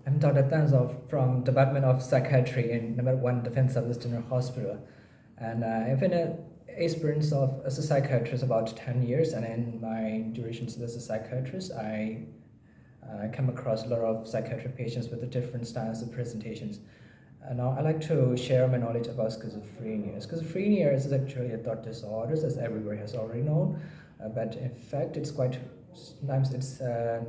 I'm Dr. Tanzov from Department of Psychiatry in number 1 Defense Service General Hospital. And I've been an experience of as a psychiatrist about 10 years, and in my durations as a psychiatrist, I come across a lot of psychiatric patients with the different styles of presentations. And now I'd like to share my knowledge about schizophrenia. Schizophrenia is actually a thought disorder, as everybody has already known, but in fact, it's quite sometimes it's an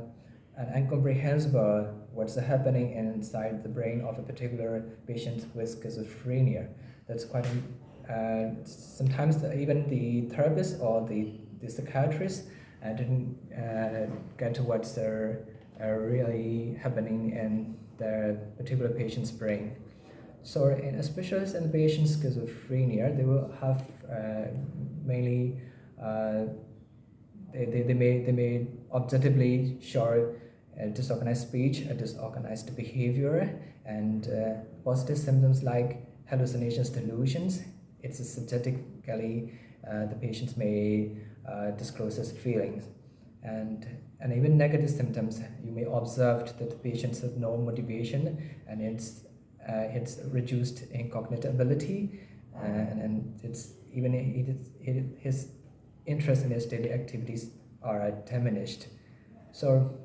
incomprehensible what's happening inside the brain of a particular patient with schizophrenia. That's quite sometimes even the therapist or the psychiatrist didn't get to what's really happening in the particular patient's brain. So, in especially in patients schizophrenia, they will have mainly they may objectively show disorganized speech, a disorganized behavior, and positive symptoms like hallucinations, delusions. It's subjectively the patients may disclose as feelings, and even negative symptoms. You may observe that the patients have no motivation, and it's reduced in cognitive ability, and it's even his interest in his daily activities are diminished. So,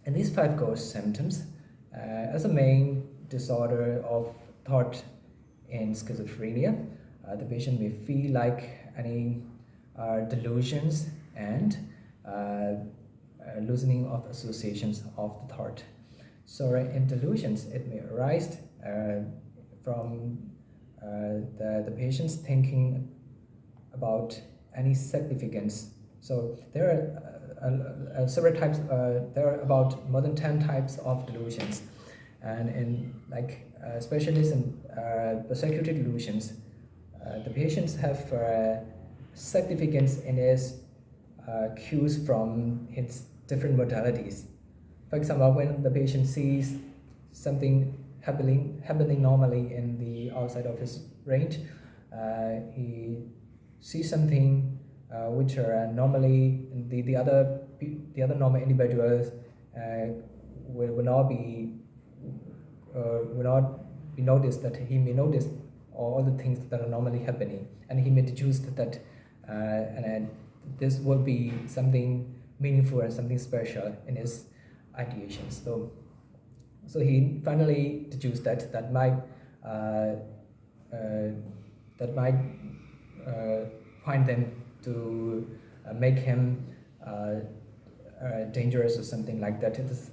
in these five ghost symptoms, as a main disorder of thought in schizophrenia, the patient may feel like any delusions and loosening of associations of the thought. So, in delusions, it may arise from the patient's thinking about any significance. So there are several types. There are about more than 10 types of delusions, and in especially in persecuted delusions, the patients have significance in his cues from its different modalities. For example, when the patient sees something happening normally in the outside of his range, he sees something which are normally the other normal individuals will not be noticed, that he may notice all the things that are normally happening, and he may deduce that and this will be something meaningful and something special in his ideations. So he finally deduced that might find them to make him dangerous or something like that. This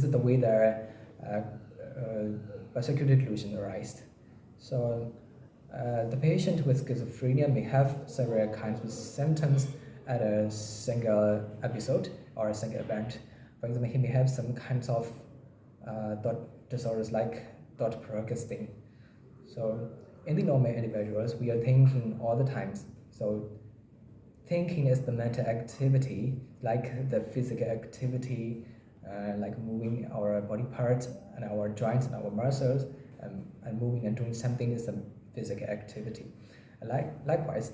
is the way that persecuted delusion arises. So the patient with schizophrenia may have several kinds of symptoms at a single episode or a single event. For example, he may have some kinds of thought disorders like thought procrastination. So in the normal individuals, we are thinking all the time. So thinking is the mental activity, like the physical activity, like moving our body parts and our joints and our muscles, and moving and doing something is a physical activity. Likewise,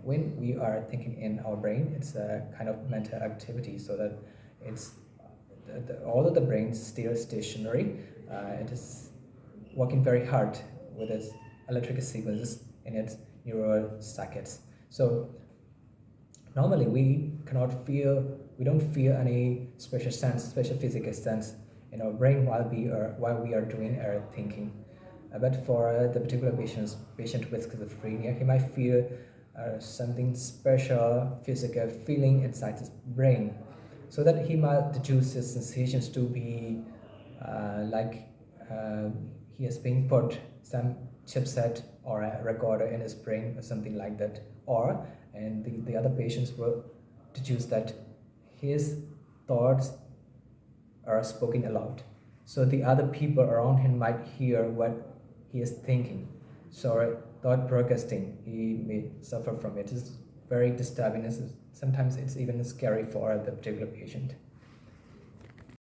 when we are thinking in our brain, it's a kind of mental activity, so that it's although the brain is still stationary, it is working very hard with its electrical sequences in its neural circuits. So normally we don't feel any special physical sense in our brain while we are doing our thinking. But for the particular patient with schizophrenia, he might feel something special physical feeling inside his brain, so that he might deduce his sensations to be like he has been put some chipset or a recorder in his brain or something like that. And the other patients will deduce that his thoughts are spoken aloud, so the other people around him might hear what he is thinking. So thought procrastination, he may suffer from it. It's very disturbing. Sometimes it's even scary for the particular patient.